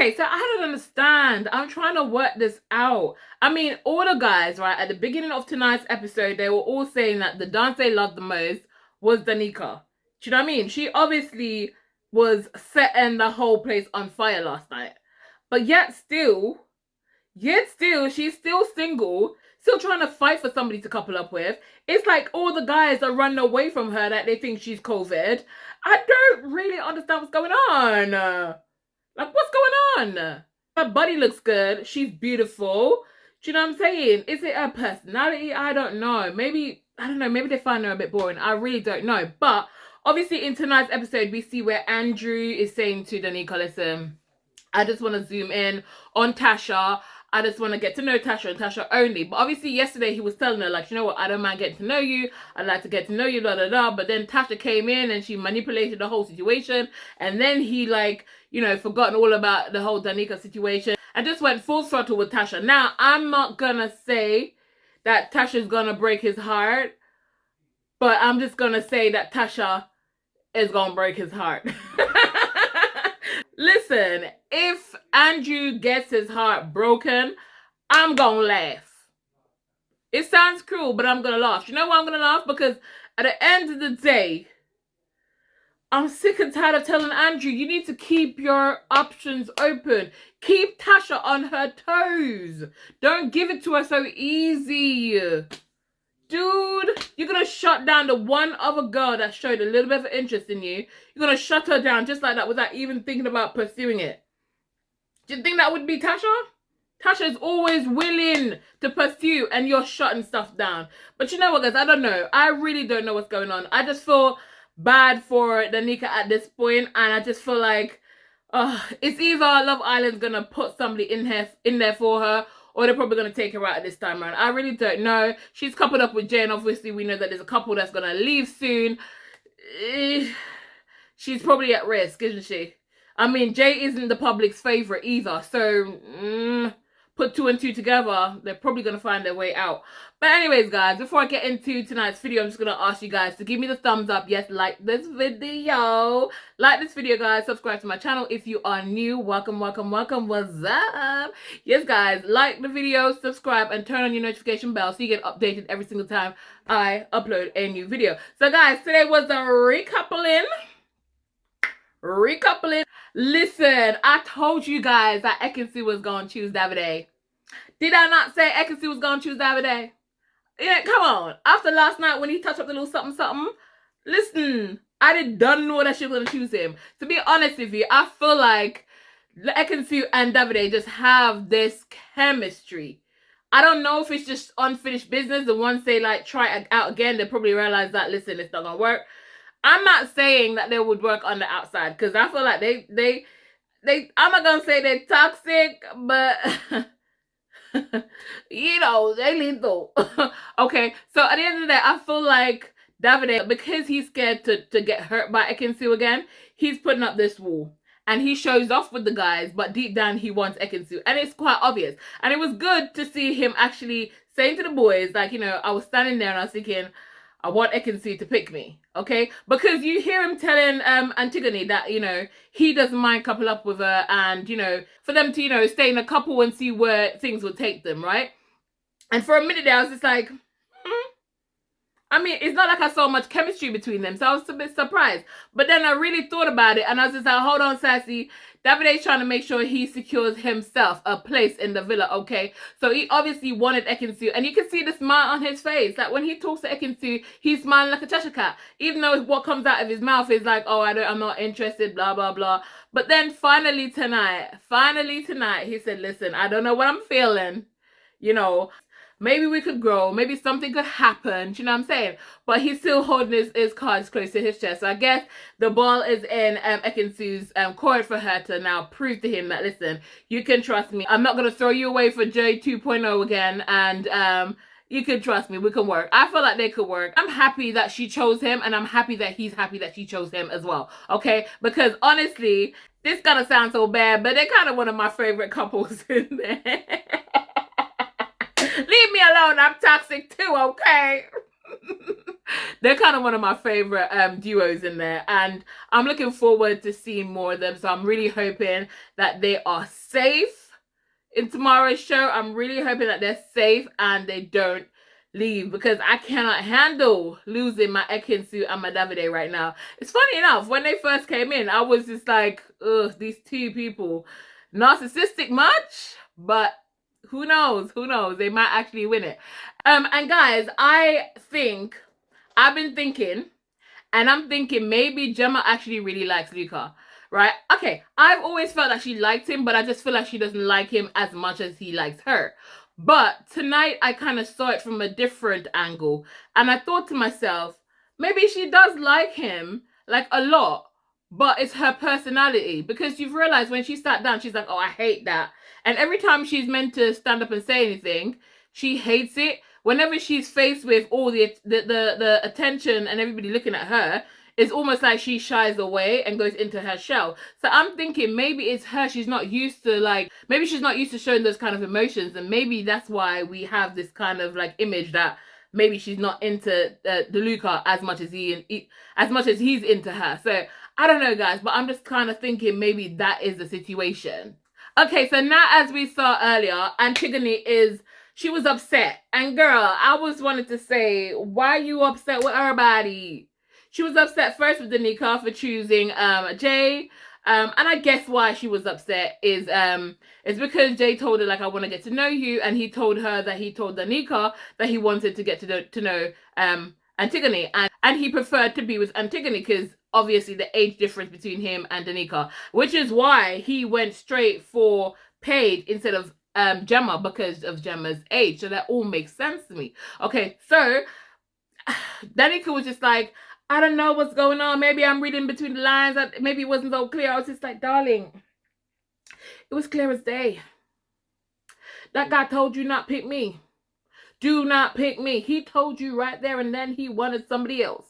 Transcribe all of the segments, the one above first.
Okay, so I don't understand. I'm trying to work this out. I mean, all the guys, right, at the beginning of tonight's episode, they were all saying that the dance they loved the most was Danica. Do you know what I mean? She obviously was setting the whole place on fire last night. But yet still, she's still single, still trying to fight for somebody to couple up with. It's like all the guys are running away from her that they think she's COVID. I don't really understand what's going on. Like, what's going on? Her body looks good. She's beautiful. Do you know what I'm saying? Is it her personality? I don't know. Maybe, I don't know. Maybe they find her a bit boring. I really don't know. But obviously, in tonight's episode, we see where Andrew is saying to Danica, listen, I just want to zoom in on Tasha. I just want to get to know Tasha and Tasha only. But obviously yesterday he was telling her, like, you know what, I don't mind getting to know you. I'd like to get to know you, blah, blah, blah. But then Tasha came in and she manipulated the whole situation. And then he, like, you know, forgotten all about the whole Danica situation and just went full throttle with Tasha. Now, I'm not going to say that Tasha's going to break his heart. But I'm just going to say that Tasha is going to break his heart. Listen, if Andrew gets his heart broken, I'm gonna laugh. It sounds cruel, but I'm gonna laugh. You know why I'm gonna laugh? Because at the end of the day, I'm sick and tired of telling Andrew, you need to keep your options open. Keep Tasha on her toes. Don't give it to her so easy. Dude, you're going to shut down the one other girl that showed a little bit of interest in you. You're going to shut her down just like that without even thinking about pursuing it. Do you think that would be Tasha? Tasha is always willing to pursue and you're shutting stuff down. But you know what, guys? I don't know. I really don't know what's going on. I just feel bad for Danica at this point, and I just feel like it's either Love Island's going to put somebody in there for her, or they're probably going to take her out at this time around. I really don't know. She's coupled up with Jay, and obviously we know that there's a couple that's going to leave soon. She's probably at risk, isn't she? I mean, Jay isn't the public's favourite either. So, put two and two together, they're probably going to find their way out. But anyways, guys, before I get into tonight's video, I'm just going to ask you guys to give me the thumbs up. Yes, like this video. Like this video, guys. Subscribe to my channel if you are new. Welcome, welcome, welcome. What's up? Yes, guys, like the video, subscribe, and turn on your notification bell so you get updated every single time I upload a new video. So, guys, today was the recoupling. Listen, I told you guys that Ekin-Su was going to choose Davide. Did I not say Ekin-Su was going to choose Davide? Yeah, come on. After last night when he touched up the little something something, listen, I didn't know that she was going to choose him. To be honest with you, I feel like Ekin-Su and Davide just have this chemistry. I don't know if it's just unfinished business. The ones they like try it out again, they probably realize that, listen, it's not going to work. I'm not saying that they would work on the outside, because I feel like they I'm not going to say they're toxic, but you know, they lethal. Okay, so at the end of the day, I feel like Davide, because he's scared to get hurt by Ekin-Su again, he's putting up this wall. And he shows off with the guys, but deep down he wants Ekin-Su. And it's quite obvious. And it was good to see him actually saying to the boys, like, you know, I was standing there and I was thinking, I want Ekin-Su to pick me, okay? Because you hear him telling Antigoni that, you know, he doesn't mind couple up with her and, you know, for them to, you know, stay in a couple and see where things will take them, right? And for a minute there, I was just like, I mean, it's not like I saw much chemistry between them, so I was a bit surprised. But then I really thought about it, and I was just like, hold on, Sassy. Davide's trying to make sure he secures himself a place in the villa, okay? So he obviously wanted Ekin-Su, and you can see the smile on his face. Like, when he talks to Ekin-Su, he's smiling like a Cheshire cat. Even though what comes out of his mouth is like, oh, I'm not interested, blah, blah, blah. But then finally tonight, he said, listen, I don't know what I'm feeling, you know. Maybe we could grow. Maybe something could happen. You know what I'm saying? But he's still holding his cards close to his chest. So I guess the ball is in Ekin-Su's court for her to now prove to him that, listen, you can trust me. I'm not going to throw you away for J 2.0 again. And you can trust me. We can work. I feel like they could work. I'm happy that she chose him. And I'm happy that he's happy that she chose him as well. Okay? Because honestly, this gonna sound so bad, but they're kind of one of my favorite couples in there. Leave me alone. I'm toxic too, okay? They're kind of one of my favorite duos in there, and I'm looking forward to seeing more of them. So I'm really hoping that they are safe in tomorrow's show. I'm really hoping that they're safe and they don't leave, because I cannot handle losing my Ekin-Su and my Davide right now. It's funny enough, when they first came in, I was just like, ugh, these two people, narcissistic much? But who knows? Who knows? They might actually win it. And guys, I've been thinking, and I'm thinking maybe Gemma actually really likes Luca, right? Okay, I've always felt that she liked him, but I just feel like she doesn't like him as much as he likes her. But tonight I kind of saw it from a different angle, and I thought to myself, maybe she does like him, like a lot, but it's her personality. Because you've realized when she sat down, she's like, oh, I hate that. And every time she's meant to stand up and say anything, she hates it. Whenever she's faced with all the attention and everybody looking at her, it's almost like she shies away and goes into her shell. So I'm thinking maybe it's her. She's not used to, like, maybe she's not used to showing those kind of emotions, and maybe that's why we have this kind of like image that maybe she's not into the Luca as much as he's into her. So I don't know, guys, but I'm just kind of thinking maybe that is the situation. Okay, so now, as we saw earlier, Antigoni she was upset. And girl, I was wanted to say, why you upset with everybody? She was upset first with Danica for choosing Jay. And I guess why she was upset is it's because Jay told her, like, I want to get to know you, and he told her that he told Danica that he wanted to get to know Antigoni, and he preferred to be with Antigoni because obviously the age difference between him and Danica, which is why he went straight for Paige instead of Gemma, because of Gemma's age. So that all makes sense to me. Okay, so Danica was just like, I don't know what's going on. Maybe I'm reading between the lines. Maybe it wasn't so clear. I was just like, darling, it was clear as day. That guy told you not pick me. Do not pick me. He told you right there and then he wanted somebody else.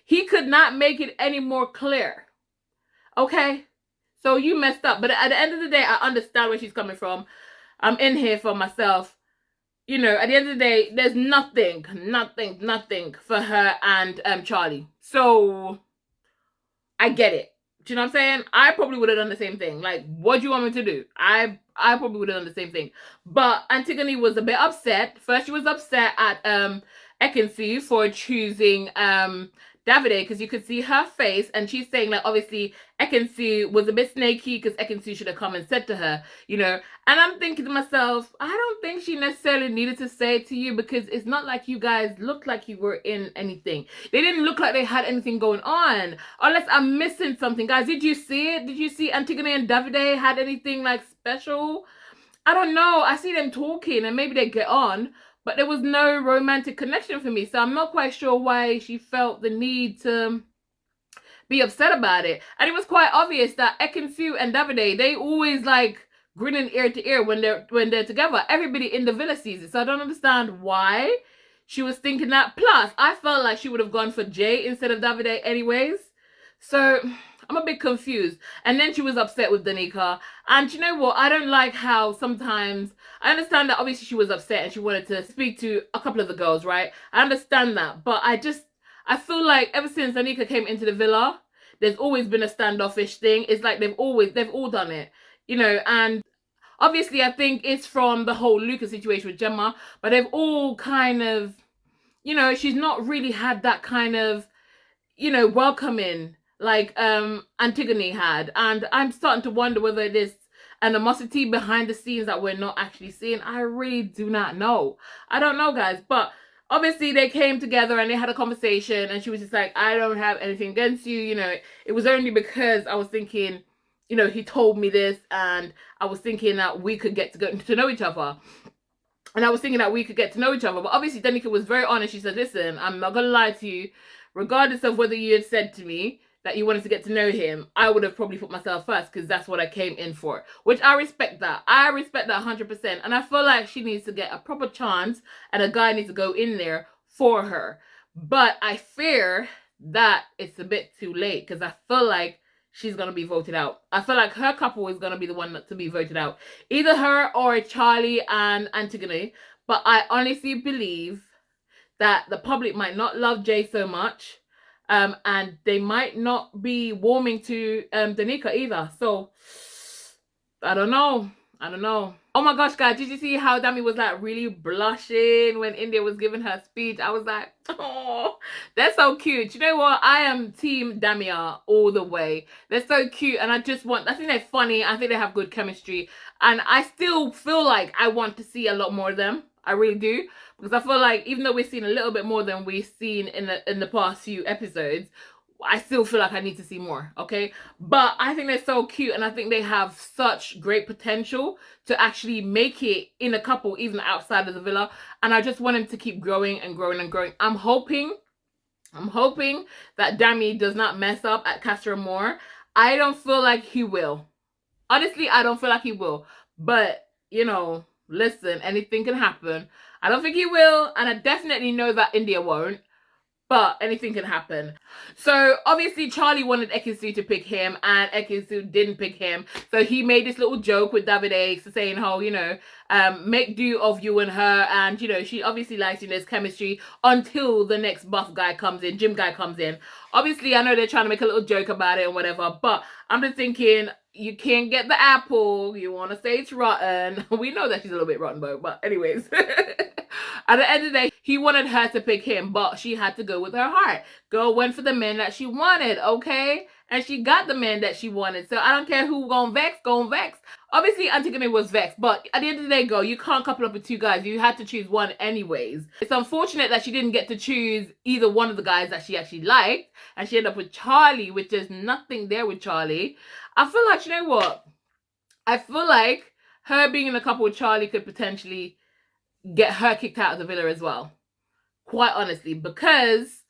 He could not make it any more clear. Okay? So you messed up. But at the end of the day, I understand where she's coming from. I'm in here for myself. You know, at the end of the day, there's nothing for her and Charlie. So I get it. Do you know what I'm saying? I probably would have done the same thing. Like, what do you want me to do? I probably would have done the same thing. But Antigoni was a bit upset. First, she was upset at Ekin-Su for choosing Davide, because you could see her face, and she's saying, like, obviously Ekin-Su was a bit snaky because Ekin-Su should have come and said to her, you know. And I'm thinking to myself, I don't think she necessarily needed to say it to you, because it's not like you guys looked like you were in anything. They didn't look like they had anything going on, unless I'm missing something. Guys, did you see it? Did you see Antigoni and Davide had anything like special? I don't know. I see them talking and maybe they get on, but there was no romantic connection for me. So I'm not quite sure why she felt the need to be upset about it. And it was quite obvious that Ekin-Su and Davide, they always like grinning ear to ear when they're together. Everybody in the villa sees it. So I don't understand why she was thinking that. Plus, I felt like she would have gone for Jay instead of Davide anyways. So I'm a bit confused. And then she was upset with Danica. And you know what? I don't like how sometimes, I understand that obviously she was upset and she wanted to speak to a couple of the girls, right? I understand that. But I feel like ever since Danica came into the villa, there's always been a standoffish thing. It's like they've all done it, you know. And obviously I think it's from the whole Luca situation with Gemma, but they've all kind of, you know, she's not really had that kind of, you know, welcoming like Antigoni had. And I'm starting to wonder whether there's animosity behind the scenes that we're not actually seeing. I really do not know. I don't know, guys. But obviously they came together and they had a conversation, and she was just like, I don't have anything against you. You know, it was only because I was thinking, you know, he told me this, and I was thinking that we could get to know each other. And I was thinking that we could get to know each other. But obviously Danica was very honest. She said, listen, I'm not going to lie to you. Regardless of whether you had said to me that you wanted to get to know him, I would have probably put myself first, because that's what I came in for. Which I respect that. I respect that 100%. And I feel like she needs to get a proper chance, and a guy needs to go in there for her. But I fear that it's a bit too late, because I feel like she's going to be voted out. I feel like her couple is going to be the one to be voted out. Either her or Charlie and Antigoni. But I honestly believe that the public might not love Jay so much, and they might not be warming to Danica either. So I don't know. I don't know. Oh my gosh, guys, did you see how Dami was like really blushing when India was giving her speech? I was like, oh, they're so cute. You know what? I am team Damia all the way. They're so cute, and I think they're funny. I think they have good chemistry, and I still feel like I want to see a lot more of them. I really do, because I feel like even though we've seen a little bit more than we've seen in the past few episodes, I still feel like I need to see more, okay? But I think they're so cute, and I think they have such great potential to actually make it in a couple, even outside of the villa. And I just want him to keep growing and growing and growing. I'm hoping that Dami does not mess up at Castor Moore. I don't feel like he will. Honestly, I don't feel like he will. But, you know, listen, anything can happen. I don't think he will, and I definitely know that India won't. But anything can happen. So obviously Charlie wanted Ekin-Su to pick him, and Ekin-Su didn't pick him. So he made this little joke with Davide saying how, you know, make do of you and her, and you know, she obviously likes you, there's chemistry until the next buff guy comes in, gym guy comes in. Obviously I know they're trying to make a little joke about it and whatever, but I'm just thinking, you can't get the apple, you want to say it's rotten. We know that she's a little bit rotten though, but anyways. At the end of the day, he wanted her to pick him, but she had to go with her heart. Girl went for the man that she wanted, okay? And she got the man that she wanted. So I don't care who gon' vex, Obviously, Antigoni was vexed, but at the end of the day, girl, you can't couple up with two guys. You had to choose one anyways. It's unfortunate that she didn't get to choose either one of the guys that she actually liked, and she ended up with Charlie, which there's nothing there with Charlie. I feel like, you know what? I feel like her being in a couple with Charlie could potentially get her kicked out of the villa as well. Quite honestly, because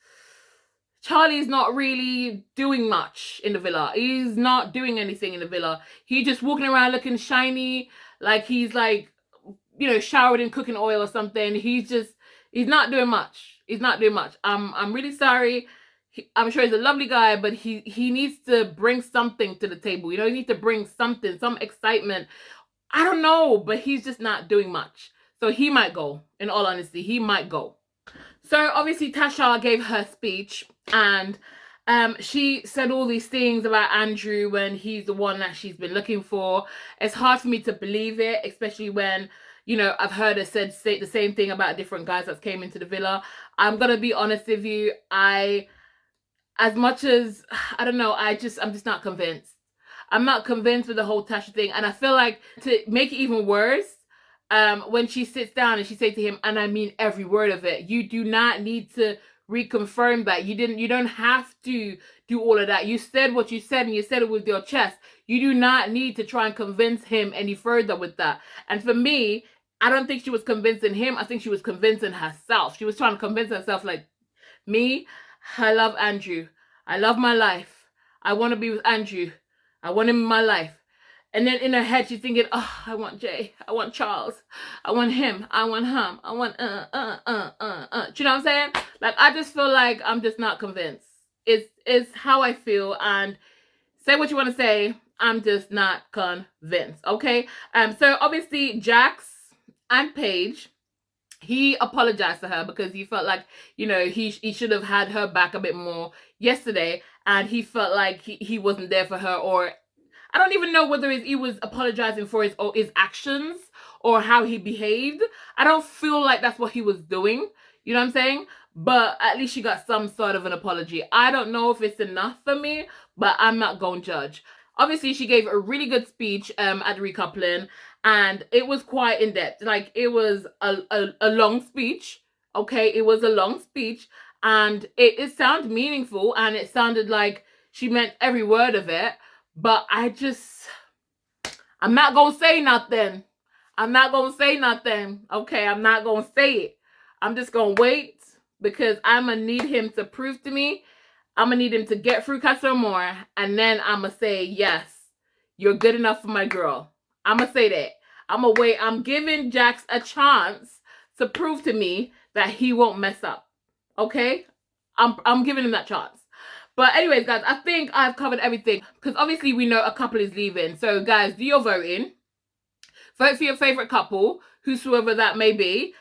Charlie's not really doing much in the villa. He's not doing anything in the villa. He's just walking around looking shiny, like he's like, you know, showered in cooking oil or something. He's not doing much. He's not doing much. I'm really sorry. I'm sure he's a lovely guy, but he needs to bring something to the table. You know, he needs to bring something, some excitement. I don't know, but he's just not doing much. So he might go, in all honesty, he might go. So obviously Tasha gave her speech, and she said all these things about Andrew when he's the one that she's been looking for. It's hard for me to believe it, especially when, you know, I've heard her say the same thing about different guys that came into the villa. I'm going to be honest with you. As much as, I don't know, I'm just not convinced. I'm not convinced with the whole Tasha thing. And I feel like, to make it even worse, when she sits down and she said to him, and I mean every word of it, you do not need to reconfirm that. You don't have to do all of that. You said what you said, and you said it with your chest. You do not need to try and convince him any further with that. And for me, I don't think she was convincing him. I think she was convincing herself. She was trying to convince herself, like, me, I love Andrew. I love my life. I want to be with Andrew. I want him in my life. And then in her head, she's thinking, oh, I want Jay. I want Charles. I want him. I want him. I want, Do you know what I'm saying? Like, I just feel like I'm just not convinced. It's how I feel. And say what you want to say. I'm just not convinced. Okay? So obviously, Jax and Paige, he apologized to her because he felt like, you know, he should have had her back a bit more yesterday. And he felt like he wasn't there for her, or I don't even know whether he was apologizing for his actions or how he behaved. I don't feel like that's what he was doing. You know what I'm saying? But at least she got some sort of an apology. I don't know if it's enough for me, but I'm not going to judge. Obviously, she gave a really good speech at the recoupling, and it was quite in-depth. Like, it was a long speech, okay? It was a long speech, and it sounded meaningful, and it sounded like she meant every word of it. But I'm not going to say nothing. I'm not going to say nothing. Okay, I'm not going to say it. I'm just going to wait, because I'm going to need him to prove to me. I'm going to need him to get through Castor more. And then I'm going to say, yes, you're good enough for my girl. I'm going to say that. I'm going to wait. I'm giving Jax a chance to prove to me that he won't mess up. Okay? I'm giving him that chance. But anyways, guys, I think I've covered everything, because obviously we know a couple is leaving. So, guys, do your voting. Vote for your favorite couple, whosoever that may be.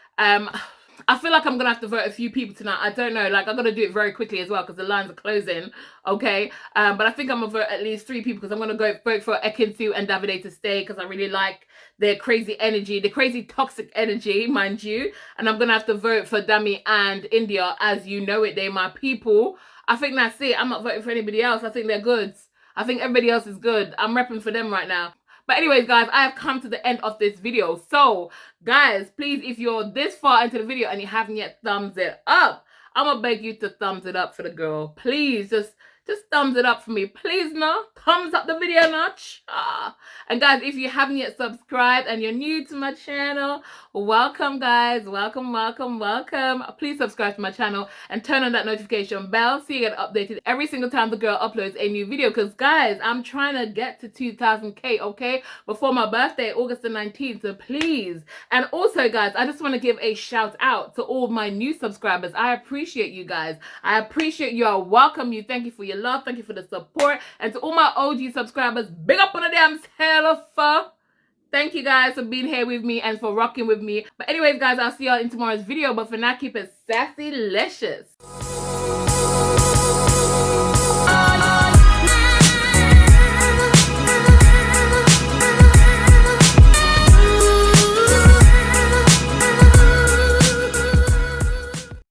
I feel like I'm gonna have to vote a few people tonight. I don't know. Like, I'm gonna do it very quickly as well because the lines are closing. Okay. But I think I'm gonna vote at least 3 people because I'm gonna go vote for Ekin-Su and Davide to stay because I really like their crazy energy, the crazy toxic energy, mind you. And I'm gonna have to vote for Dami and India, as you know it. They're my people. I think that's it. I'm not voting for anybody else. I think they're good. I think everybody else is good. I'm repping for them right now. But anyways, guys, I have come to the end of this video. So, guys, please, if you're this far into the video and you haven't yet thumbs it up, I'm gonna beg you to thumbs it up for the girl. Please, just thumbs it up for me. Please, no? Thumbs up the video notch. And guys, if you haven't yet subscribed and you're new to my channel, welcome, guys. Welcome, welcome, welcome. Please subscribe to my channel and turn on that notification bell so you get updated every single time the girl uploads a new video. Because, guys, I'm trying to get to 2,000K, okay? Before my birthday, August the 19th. So please. And also, guys, I just want to give a shout out to all my new subscribers. I appreciate you guys. I appreciate you. I welcome you. Thank you for your love. Thank you for the support. And to all my OG subscribers, big up on the damn telephone. Thank you guys for being here with me and for rocking with me. But anyways, guys, I'll see y'all in tomorrow's video. But for now, keep it sassy-licious.